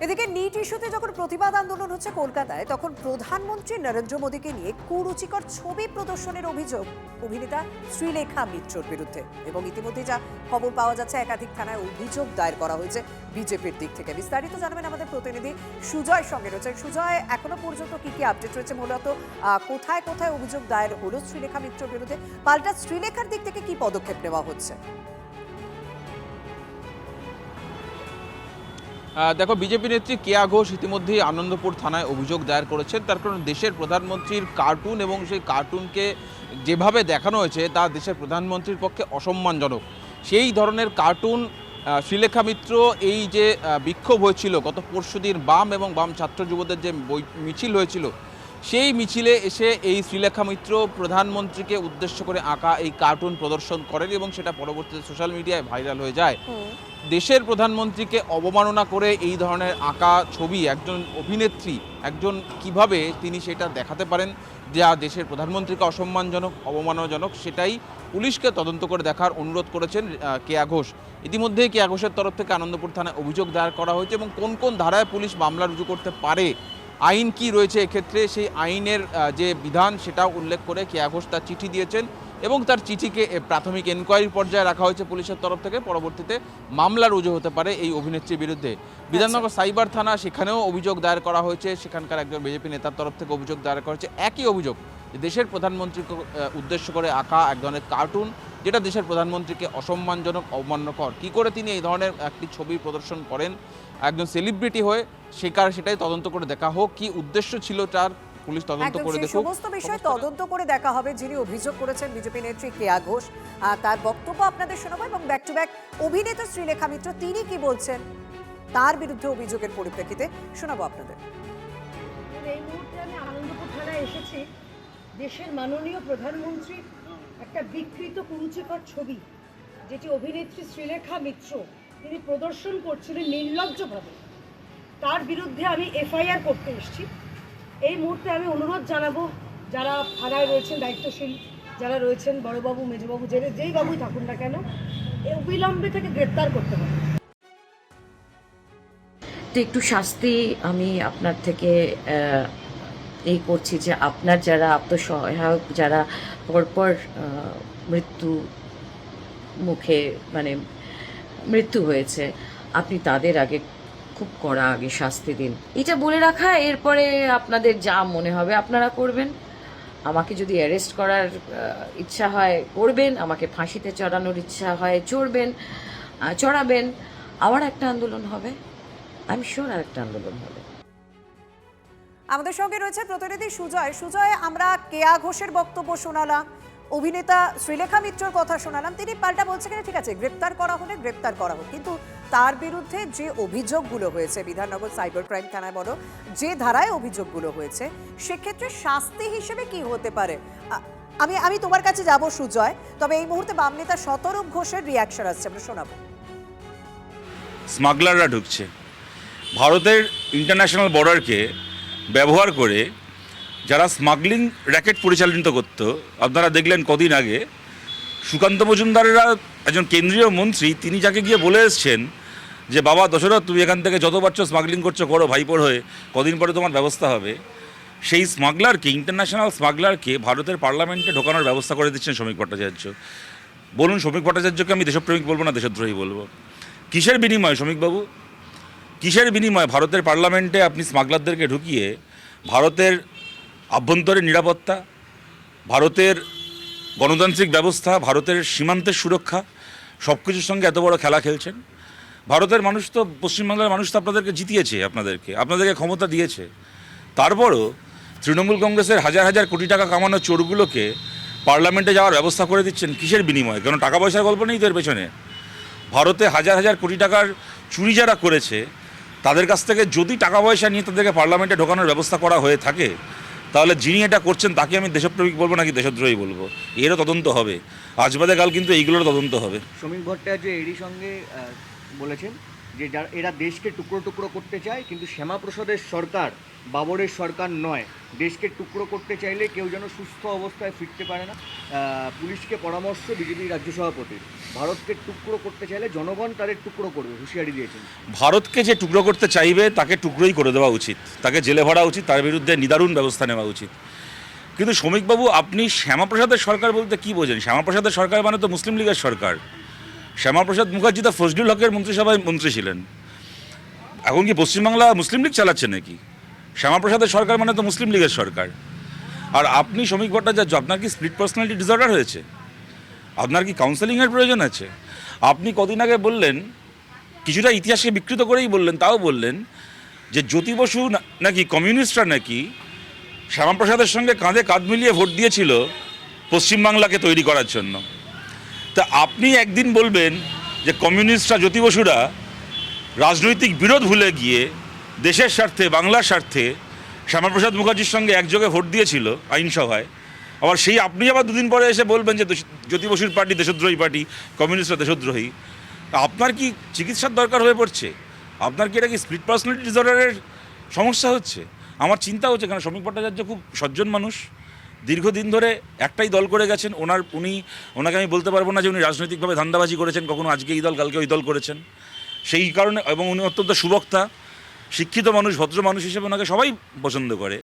এদিকে নিট ইস্যুতে যখন প্রতিবাদ আন্দোলন হচ্ছে কলকাতায়, তখন প্রধানমন্ত্রী নরেন্দ্র মোদীকে নিয়ে কুরুচিকর ছবি প্রদর্শনের অভিযোগ অভিনেতা শ্রীলেখা মিত্রর বিরুদ্ধে। এবং ইতিমধ্যে যা খবর পাওয়া যাচ্ছে, একাধিক থানায় অভিযোগ দায়ের করা হয়েছে বিজেপির দিক থেকে। বিস্তারিত জানাবেন আমাদের প্রতিনিধি সুজয় সঙ্গে রয়েছেন। সুজয়, এখনো পর্যন্ত কি কি আপডেট রয়েছে? মূলত কোথায় কোথায় অভিযোগ দায়ের হলো শ্রীলেখা মিত্রর বিরুদ্ধে? পাল্টা শ্রীলেখার দিক থেকে কি পদক্ষেপ নেওয়া হচ্ছে? দেখো, বিজেপি নেত্রী কেয়া ঘোষ ইতিমধ্যেই আনন্দপুর থানায় অভিযোগ দায়ের করেছেন। তার কারণ দেশের প্রধানমন্ত্রীর কার্টুন এবং সেই কার্টুনকে যেভাবে দেখানো হয়েছে তা দেশের প্রধানমন্ত্রীর পক্ষে অসম্মানজনক। সেই ধরনের কার্টুন শ্রীলেখা মিত্র এই যে বিক্ষোভ হয়েছিল গত পরশুদিন, বাম এবং বাম ছাত্র যুবদের যে মিছিল হয়েছিল, সেই মিছিলে এসে এই শ্রীলেখা মিত্র প্রধানমন্ত্রীকে উদ্দেশ্য করে আঁকা এই কার্টুন প্রদর্শন করেন এবং সেটা পরবর্তীতে সোশ্যাল মিডিয়ায় ভাইরাল হয়ে যায়। দেশের প্রধানমন্ত্রীকে অবমাননা করে এই ধরনের আঁকা ছবি একজন অভিনেত্রী কিভাবে তিনি সেটা দেখাতে পারেন যা দেশের প্রধানমন্ত্রীকে অসম্মানজনক, অবমাননাজনক, সেটাই পুলিশকে তদন্ত করে দেখার অনুরোধ করেছেন কেয়া ঘোষ। ইতিমধ্যেই কেয়া ঘোষের তরফ থেকে আনন্দপুর থানায় অভিযোগ দায়ের করা হয়েছে এবং কোন কোন ধারায় পুলিশ মামলা রুজু করতে পারে, আইন কি রয়েছে এক্ষেত্রে, সেই আইনের যে বিধান সেটাও উল্লেখ করে কেয়া ঘোষ তার চিঠি দিয়েছেন এবং তার চিঠিকে প্রাথমিক এনকোয়ারির পর্যায়ে রাখা হয়েছে পুলিশের তরফ থেকে। পরবর্তীতে মামলা রুজু হতে পারে এই অভিনেত্রীর বিরুদ্ধে। বিধাননগর সাইবার থানা, সেখানেও অভিযোগ দায়ের করা হয়েছে। সেখানকার একজন বিজেপি নেতার তরফ থেকে অভিযোগ দায়ের করা হয়েছে। একই অভিযোগ, দেশের প্রধানমন্ত্রীকে উদ্দেশ্য করে আঁকা এক ধরনের কার্টুন, যেটা দেশের প্রধানমন্ত্রীকে অসম্মানজনক, অবমাননাকর। কী করে তিনি এই ধরনের একটি ছবি প্রদর্শন করেন একজন সেলিব্রিটি হয়ে, সেটাই তদন্ত করে দেখা হোক। কি উদ্দেশ্য ছিল তার, পুলিশ তদন্ত করে দেখুক। সমস্ত বিষয় তদন্ত করে দেখা হবে। যিনি অভিযোগ করেছেন বিজেপি নেত্রী কেয়া ঘোষ, তার বক্তব্য আপনাদের শোনাবো এবং ব্যাক টু ব্যাক অভিনেতা শ্রীলেখা মিত্র তিনি কি বলছেন তার বিরুদ্ধে অভিযোগের পরিপ্রেক্ষিতে শোনাবো আপনাদের। এই মুহূর্তে আমি আনন্দপুর থানায় এসেছি। দেশের মাননীয় প্রধানমন্ত্রীর একটা বিকৃত কুরুচিকর ছবি, যেটি অভিনেত্রী শ্রীলেখা মিত্র তিনি প্রদর্শন করছিলেন নির্লজ্জভাবে, তার বিরুদ্ধে আমি এফআইআর করতে এসেছি। এই মুহূর্তে আমি অনুরোধ জানাবো, যারা থানায় রয়েছেন দায়িত্বশীল, যারা রয়েছেন বড়বাবু, মেজবাবু, যেই বাবুই থাকুন না কেন, অবিলম্বে থেকে গ্রেপ্তার করতে হবে। তো একটু শাস্তি আমি আপনার থেকে এই করছি যে আপনার যারা আত্মসহায়ক, যারা পরপর মৃত্যু মুখে মৃত্যু হয়েছে, আপনি তাদের আগে খুব কড়া আগে শাস্তি দিন, এটা বলে রাখা। এরপরে আপনাদের যা মনে হবে আপনারা করবেন। আমাকে যদি অ্যারেস্ট করার ইচ্ছা হয় করবেন, আমাকে ফাঁসিতে চড়ানোর ইচ্ছা হয় চড়াবেন। আবার একটা আন্দোলন হবে, আমি শিওর আর একটা আন্দোলন হবে। আমাদের সঙ্গে রয়েছে প্রতিনিধি সুজয়। সুজয়, আমরা কেয়া ঘোষের বক্তব্য শোনালাম, অভিনেতা শ্রীলেখা মিত্রর কথা শোনালাম। তিনি পাল্টা বলছে কিনা, ঠিক আছে গ্রেপ্তার করা হলে গ্রেপ্তার করা হোক, কিন্তু তার বিরুদ্ধে যে অভিযোগগুলো হয়েছে বিধাননগর সাইবার ক্রাইম থানায় বলো, যে ধারায় অভিযোগগুলো হয়েছে, সেক্ষেত্রে শাস্তি হিসেবে কি হতে পারে? আমি তোমার কাছে যাব সুজয়, তবে এই মুহূর্তে বাম নেতা শতরূপ ঘোষের রিয়াকশন আসছে, আমরা শোনাবো। স্মাগলাররা ঢুকছে ভারতের ইন্টারন্যাশনাল বর্ডারকে ব্যবহার করে, যারা স্মাগলিং র্যাকেট পরিচালিত করত। আপনারা দেখলেন কদিন আগে সুকান্ত মজুমদারেরা, একজন কেন্দ্রীয় মন্ত্রী, তিনি যাকে গিয়ে বলে এসছেন যে বাবা দশরথ, তুমি এখান থেকে যত পারছো স্মাগলিং করছো করো ভাইপোর হয়ে, কদিন পরে তোমার ব্যবস্থা হবে। সেই স্মাগলারকে, ইন্টারন্যাশনাল স্মাগলারকে ভারতের পার্লামেন্টে ঢোকানোর ব্যবস্থা করে দিচ্ছেন শ্রমিক ভট্টাচার্য। বলুন, শ্রমিক ভট্টাচার্যকে আমি দেশপ্রেমিক বলবো না দেশদ্রোহী বলবো? কিসের বিনিময়ে শ্রমিকবাবু, কিসের বিনিময়ে ভারতের পার্লামেন্টে আপনি স্মাগলারদেরকে ঢুকিয়ে ভারতের আভ্যন্তরীণ নিরাপত্তা, ভারতের গণতান্ত্রিক ব্যবস্থা, ভারতের সীমান্তের সুরক্ষা, সব কিছুর সঙ্গে এত বড় খেলা খেলছেন? ভারতের মানুষ তো, পশ্চিমবাংলার মানুষ তো আপনাদেরকে জিতিয়েছে, আপনাদেরকে ক্ষমতা দিয়েছে। তারপরও তৃণমূল কংগ্রেসের হাজার হাজার কোটি টাকা কামানো চোরগুলোকে পার্লামেন্টে যাওয়ার ব্যবস্থা করে দিচ্ছেন। কিসের বিনিময়ে? কেন টাকা পয়সার গল্প নেই তো এর পেছনে? ভারতে হাজার হাজার কোটি টাকার চুরি যারা করেছে, তাদের কাছ থেকে যদি টাকা পয়সা নিয়ে তাদেরকে পার্লামেন্টে ঢোকানোর ব্যবস্থা করা হয়ে থাকে, তাহলে যিনি এটা করছেন তাকে আমি দেশপ্রেমিক বলবো নাকি দেশদ্রোহী বলবো? এরও তদন্ত হবে, আজ বাদে কাল কিন্তু এইগুলোর তদন্ত হবে। শ্রমিক ভট্টাচার্য এরই সঙ্গে বলেছেন যে এরা দেশকে টুকরো টুকরো করতে চায়, কিন্তু শ্যামাপ্রসাদের সরকার বাবরের সরকার নয়। দেশকে টুকরো করতে চাইলে কেউ যেন সুস্থ অবস্থায় ফিরতে পারে না। পুলিশকে পরামর্শ বিজেপি রাজ্য সভাপতির, ভারতকে টুকরো করতে চাইলে জনগণ তাদের টুকরো করবে, হুঁশিয়ারি দিয়েছেন। ভারতকে যে টুকরো করতে চাইবে তাকে টুকরোই করে দেওয়া উচিত, তাকে জেলে ভরা উচিত, তার বিরুদ্ধে নিদারুণ ব্যবস্থা নেওয়া উচিত। কিন্তু শ্রমিকবাবু, আপনি শ্যামাপ্রসাদের সরকার বলতে কি বোঝেন? শ্যামাপ্রসাদের সরকার মানে তো মুসলিম লীগের সরকার। শ্যামাপ্রসাদ মুখার্জি তো ফজলুল হকের মন্ত্রিসভায় মন্ত্রী ছিলেন। এখন কি পশ্চিমবাংলা মুসলিম লীগ চালাচ্ছে নাকি? শ্যামাপ্রসাদের সরকার মানে তো মুসলিম লীগের সরকার। আর আপনি শ্রমিক ভট্টাচার্য, আপনার কি স্প্লিট পার্সোনালিটি ডিসঅর্ডার হয়েছে? আপনার কি কাউন্সেলিংয়ের প্রয়োজন আছে? আপনি কদিন আগে বললেন, কিছুটা ইতিহাসকে বিকৃত করেই বললেন, তাও বললেন যে জ্যোতি বসু নাকি কমিউনিস্টরা নাকি শ্যামাপ্রসাদের সঙ্গে কাঁধে কাঁধ মিলিয়ে ভোট দিয়েছিল পশ্চিমবাংলাকে তৈরি করার জন্য। তা আপনি একদিন বলবেন যে কমিউনিস্টরা, জ্যোতি বসুরা রাজনৈতিক বিরোধ ভুলে গিয়ে দেশের স্বার্থে, বাংলার স্বার্থে শ্যামাপ্রসাদ মুখার্জির সঙ্গে একযোগে ভোট দিয়েছিল আইনসভায়। আবার সেই আপনি আবার দুদিন পরে এসে বলবেন যে জ্যোতি বসুর পার্টি দেশদ্রোহী পার্টি, কমিউনিস্টরা দেশদ্রোহী। আপনার কি চিকিৎসার দরকার হয়ে পড়ছে? আপনার কি এটা কি স্প্লিট পার্সোনালিটি ডিসঅর্ডারের সমস্যা হচ্ছে? আমার চিন্তা হচ্ছে, কারণ শ্রমিক ভট্টাচার্য খুব সজ্জন মানুষ, দীর্ঘদিন ধরে একটাই দল করে গেছেন। ওনাকে আমি বলতে পারবো না যে উনি রাজনৈতিকভাবে ধান্দাবাজি করেছেন, কখনো আজকে এই দল কালকে ওই দল করেছেন। সেই কারণে, এবং উনি অত্যন্ত সুবক্তা, শিক্ষিত মানুষ, ভদ্র মানুষ হিসেবে ওনাকে সবাই পছন্দ করে।